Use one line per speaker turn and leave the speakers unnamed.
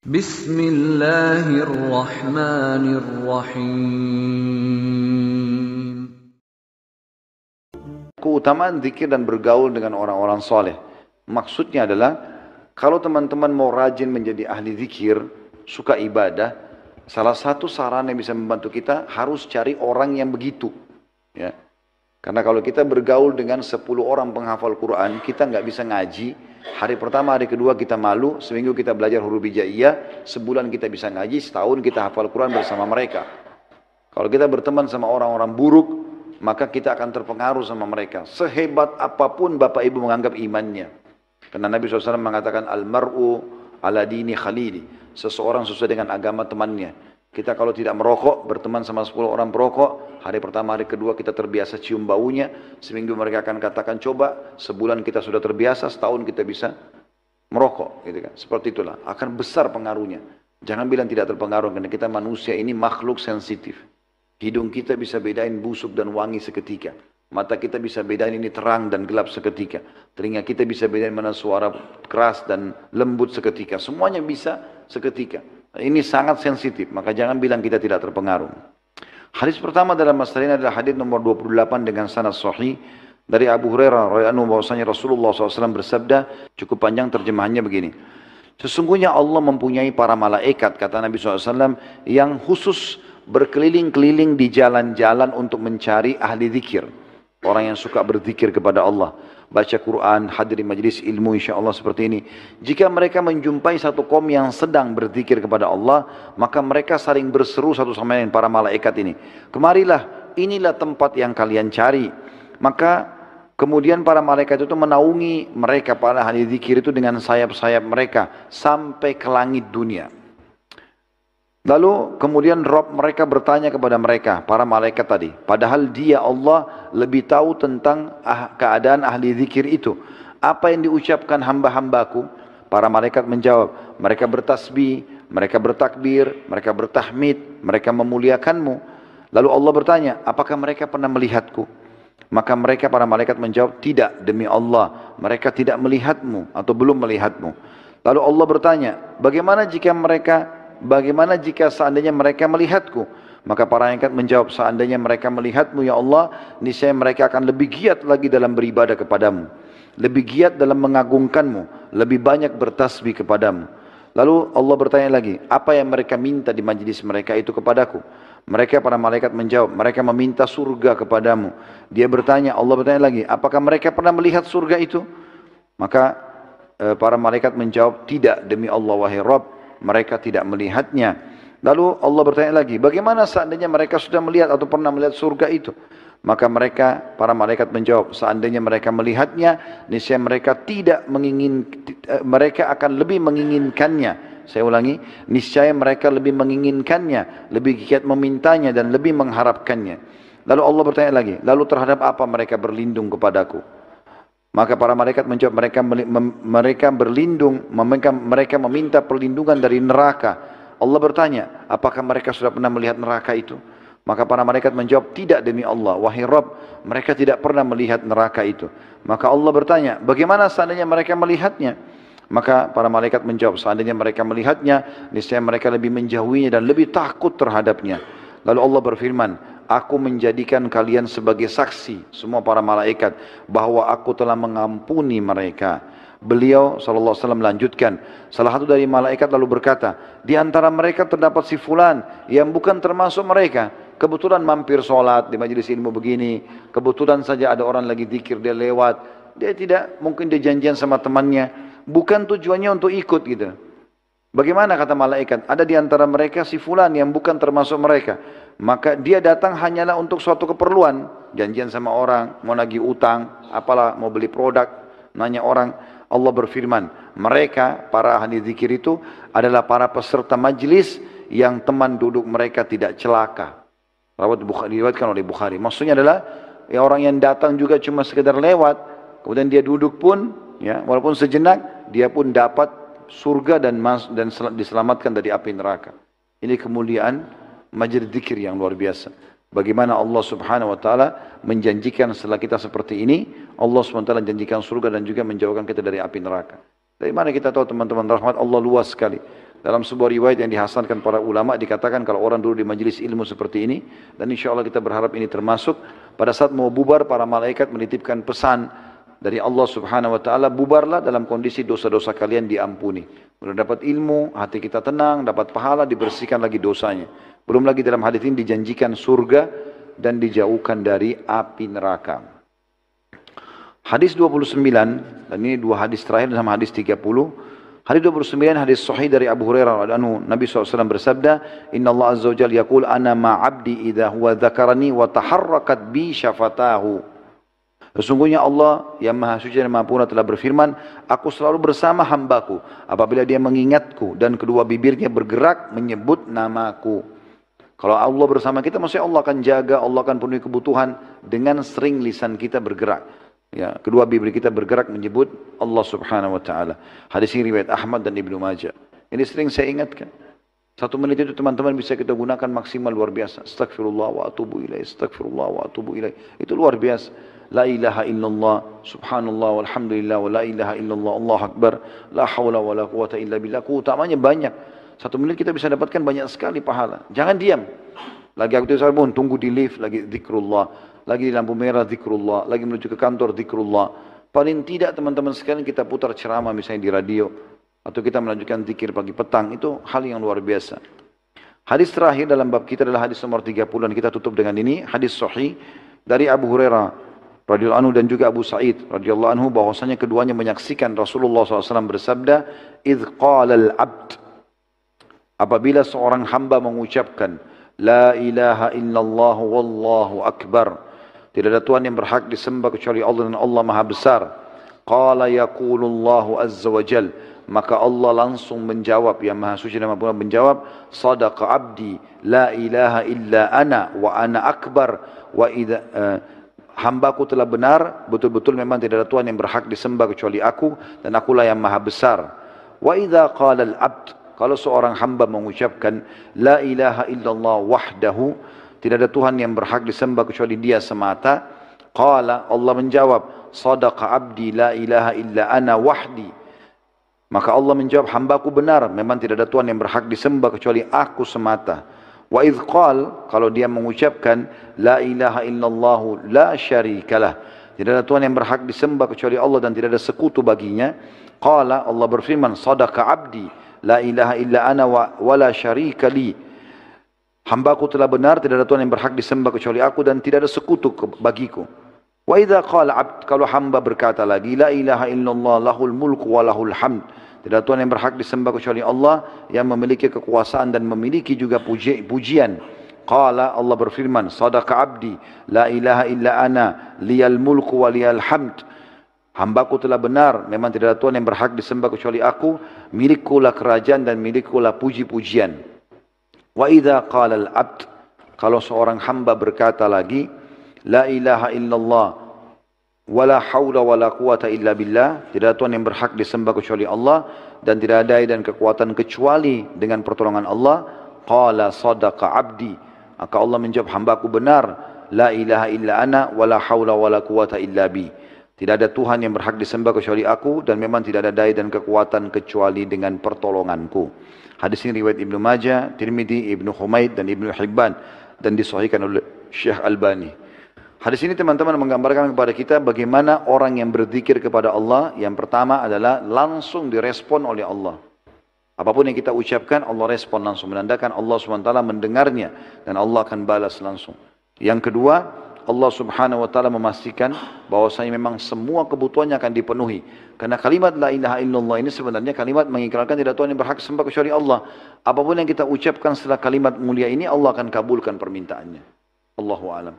Bismillahirrahmanirrahim.
Keutamaan zikir dan bergaul dengan orang-orang soleh. Maksudnya adalah, kalau teman-teman mau rajin menjadi ahli zikir, suka ibadah, salah satu saran yang bisa membantu kita, harus cari orang yang begitu. Ya. Karena kalau kita bergaul dengan 10 orang penghafal Quran, kita nggak bisa ngaji. Hari pertama, hari kedua kita malu, seminggu kita belajar huruf hijaiyah, sebulan kita bisa ngaji, setahun kita hafal Quran bersama mereka. Kalau kita berteman sama orang-orang buruk, maka kita akan terpengaruh sama mereka. Sehebat apapun bapak ibu menganggap imannya. Karena Nabi SAW mengatakan, Al-mar'u ala dini khalili. Seseorang sesuai dengan agama temannya. Kita kalau tidak merokok, berteman sama 10 orang perokok, hari pertama, hari kedua kita terbiasa cium baunya, seminggu mereka akan katakan, coba, sebulan kita sudah terbiasa, setahun kita bisa merokok. Gitu kan. Seperti itulah, akan besar pengaruhnya. Jangan bilang tidak terpengaruh, karena kita manusia ini makhluk sensitif. Hidung kita bisa bedain busuk dan wangi seketika. Mata kita bisa bedain ini terang dan gelap seketika. Telinga kita bisa bedain mana suara keras dan lembut seketika. Semuanya bisa seketika. Ini sangat sensitif, maka jangan bilang kita tidak terpengaruh. Hadis pertama dalam masalah ini adalah hadis nomor 28 dengan sanad sahih dari Abu Hurairah radhiyallahu anhu, bahwasanya Rasulullah SAW bersabda, cukup panjang terjemahannya begini. Sesungguhnya Allah mempunyai para malaikat, kata Nabi SAW, yang khusus berkeliling-keliling di jalan-jalan untuk mencari ahli zikir. Orang yang suka berzikir kepada Allah, baca Quran, hadiri majlis ilmu insyaAllah seperti ini. Jika mereka menjumpai satu kaum yang sedang berzikir kepada Allah, maka mereka saling berseru satu sama lain, para malaikat ini. Kemarilah, inilah tempat yang kalian cari. Maka kemudian para malaikat itu menaungi mereka, para ahli zikir itu dengan sayap-sayap mereka, sampai ke langit dunia. Lalu kemudian Rabb mereka bertanya kepada mereka, para malaikat tadi. Padahal dia Allah lebih tahu tentang keadaan ahli zikir itu. Apa yang diucapkan hamba-hambaku? Para malaikat menjawab, mereka bertasbih, mereka bertakbir, mereka bertahmid, mereka memuliakanmu. Lalu Allah bertanya, apakah mereka pernah melihatku? Maka mereka, para malaikat menjawab, tidak, demi Allah, mereka tidak melihatmu atau belum melihatmu. Lalu Allah bertanya, bagaimana jika seandainya mereka melihatku? Maka para malaikat menjawab, seandainya mereka melihatmu ya Allah, niscaya mereka akan lebih giat lagi dalam beribadah kepadamu, lebih giat dalam mengagungkanmu, lebih banyak bertasbih kepadamu. Lalu Allah bertanya lagi, apa yang mereka minta di majlis mereka itu kepadaku? Mereka, para malaikat menjawab, mereka meminta surga kepadamu. Dia bertanya, Allah bertanya lagi, apakah mereka pernah melihat surga itu? Maka para malaikat menjawab, tidak, demi Allah wahai Rabb, mereka tidak melihatnya. Lalu Allah bertanya lagi, bagaimana seandainya mereka sudah melihat atau pernah melihat surga itu? Maka mereka, para malaikat menjawab, seandainya mereka melihatnya, niscaya mereka mereka akan lebih menginginkannya. Saya ulangi, niscaya mereka lebih menginginkannya, lebih giat memintanya dan lebih mengharapkannya. Lalu Allah bertanya lagi, lalu terhadap apa mereka berlindung kepadaku? Maka para malaikat menjawab, mereka berlindung, mereka meminta perlindungan dari neraka. Allah bertanya, apakah mereka sudah pernah melihat neraka itu? Maka para malaikat menjawab, tidak, demi Allah wahai Rabb, mereka tidak pernah melihat neraka itu. Maka Allah bertanya, bagaimana seandainya mereka melihatnya? Maka para malaikat menjawab, seandainya mereka melihatnya, niscaya mereka lebih menjauhinya dan lebih takut terhadapnya. Lalu Allah berfirman, aku menjadikan kalian sebagai saksi, semua para malaikat, bahwa aku telah mengampuni mereka. Beliau SAW melanjutkan, salah satu dari malaikat lalu berkata, di antara mereka terdapat si fulan yang bukan termasuk mereka. Kebetulan mampir sholat di majelis ilmu begini, kebetulan saja ada orang lagi zikir, dia lewat, dia tidak, mungkin dia janjian sama temannya, bukan tujuannya untuk ikut gitu. Bagaimana kata malaikat? Ada di antara mereka si fulan yang bukan termasuk mereka. Maka dia datang hanyalah untuk suatu keperluan. Janjian sama orang, mau nagih utang, apalah, mau beli produk, nanya orang. Allah berfirman, mereka, para ahli zikir itu adalah para peserta majlis yang teman duduk mereka tidak celaka. Diriwayatkan oleh Bukhari. Maksudnya adalah, ya, orang yang datang juga cuma sekedar lewat, kemudian dia duduk pun, ya, walaupun sejenak, dia pun dapat surga dan diselamatkan dari api neraka. Ini kemuliaan majlis zikir yang luar biasa. Bagaimana Allah subhanahu wa ta'ala menjanjikan setelah kita seperti ini, Allah subhanahu wa ta'ala menjanjikan surga dan juga menjauhkan kita dari api neraka. Dari mana kita tahu teman-teman, rahmat Allah luas sekali. Dalam sebuah riwayat yang dihasankan para ulama dikatakan kalau orang dulu di majelis ilmu seperti ini, dan insya Allah kita berharap ini termasuk, pada saat mau bubar para malaikat menitipkan pesan dari Allah Subhanahu wa taala, bubarlah dalam kondisi dosa-dosa kalian diampuni. Sudah dapat ilmu, hati kita tenang, dapat pahala, dibersihkan lagi dosanya. Belum lagi dalam hadis ini dijanjikan surga dan dijauhkan dari api neraka. Hadis 29, dan ini dua hadis terakhir dalam hadis 30. Hadis 29 hadis sahih dari Abu Hurairah radhiyallahu anhu, Nabi SAW bersabda, Inna Allah Azza wa Jalla yaqul ana ma'abdi idha huwa dzakarani wa taharrakat bi syafatahu. Sesungguhnya Allah yang Maha Suci dan Maha Purna telah berfirman, aku selalu bersama hambaku apabila dia mengingatku dan kedua bibirnya bergerak menyebut namaku. Kalau Allah bersama kita, maksudnya Allah akan jaga, Allah akan penuhi kebutuhan dengan sering lisan kita bergerak. Ya, kedua bibir kita bergerak menyebut Allah Subhanahu wa taala. Hadis ini riwayat Ahmad dan Ibnu Majah. Ini sering saya ingatkan. 1 menit itu teman-teman bisa kita gunakan maksimal, luar biasa. Astagfirullah wa atubu ilaih, astagfirullah wa atubu ilaih. Itu luar biasa. La ilaha illallah, subhanallah walhamdulillah wa la ilaha illallah, Allah akbar, la hawla wa la quwata illa billah. Utamanya banyak. 1 menit kita bisa dapatkan banyak sekali pahala. Jangan diam. Lagi aktivitas pun tunggu di lift, lagi zikrullah. Lagi di lampu merah zikrullah, lagi menuju ke kantor zikrullah. Paling tidak teman-teman sekalian kita putar ceramah misalnya di radio, atau kita melanjutkan zikir pagi petang, itu hal yang luar biasa. Hadis terakhir dalam bab kita adalah hadis nomor 30 dan kita tutup dengan ini, hadis sahih dari Abu Hurairah radhiyallahu anhu dan juga Abu Sa'id radhiyallahu anhu, bahwasanya keduanya menyaksikan Rasulullah SAW bersabda, idh qala al-abd, apabila seorang hamba mengucapkan la ilaha illallah wallahu akbar, tidak ada Tuhan yang berhak disembah kecuali Allah dan Allah Maha Besar. Qala yaqulullahu azza wa jal, maka Allah langsung menjawab, yang Maha Suci dan Maha Purna menjawab, sadaqa abdi la ilaha illa ana wa ana akbar wa idza hambaku telah benar, betul-betul memang tidak ada Tuhan yang berhak disembah kecuali aku dan akulah yang Maha Besar. Wa idza qala al-abd, kalau seorang hamba mengucapkan la ilaha illallah wahdahu, tidak ada Tuhan yang berhak disembah kecuali Dia semata, qala, Allah menjawab, sadaqa abdi la ilaha illa ana wahdi, maka Allah menjawab, hambaku benar, memang tidak ada Tuhan yang berhak disembah kecuali aku semata. Wa idh qal, kalau dia mengucapkan la ilaha illallah la syarikalah, tidak ada Tuhan yang berhak disembah kecuali Allah dan tidak ada sekutu baginya, qala, Allah berfirman, sadaqa abdi la ilaha illa ana wa la syarika li, hambaku telah benar, tidak ada Tuhan yang berhak disembah kecuali aku dan tidak ada sekutu bagiku. Wa idza qala abd, kalau hamba berkata lagi la ilaha illallah lahul mulku wa lahul hamd, tidak ada Tuhan yang berhak disembah kecuali Allah yang memiliki kekuasaan dan memiliki juga pujian. Qala, Allah berfirman, sadaqa abdi la ilaha illa ana liyal mulku wa liyal hamd, hambaku telah benar, memang tidak ada Tuhan yang berhak disembah kecuali aku, milikkulah kerajaan dan milikkulah puji-pujian. Wa idza qala al-abd, kalau seorang hamba berkata lagi la ilaha illallah wala haula wala quwata illa billah, tidak ada Tuhan yang berhak disembah kecuali Allah dan tidak ada daya dan kekuatan kecuali dengan pertolongan Allah, qala sadaqa abdi, maka Allah menjawab, hambaku benar, la ilaha illa ana wala haula wala quwata illa bi, tidak ada Tuhan yang berhak disembah kecuali aku dan memang tidak ada daya dan kekuatan kecuali dengan pertolonganku. Hadis ini riwayat Ibnu Majah, Tirmidzi, Ibnu Humaid dan Ibnu Hibban dan disahihkan oleh Syekh Albani. Hadis ini teman-teman menggambarkan kepada kita bagaimana orang yang berzikir kepada Allah, yang pertama adalah langsung direspon oleh Allah. Apapun yang kita ucapkan, Allah respon langsung, menandakan Allah SWT mendengarnya dan Allah akan balas langsung. Yang kedua, Allah Subhanahu wa taala memastikan bahwasanya memang semua kebutuhannya akan dipenuhi. Karena kalimat la ilaha illallah ini sebenarnya kalimat mengikrarkan tidak Tuhan yang berhak sembah kecuali Allah. Apapun yang kita ucapkan setelah kalimat mulia ini, Allah akan kabulkan permintaannya. Allahu a'lam.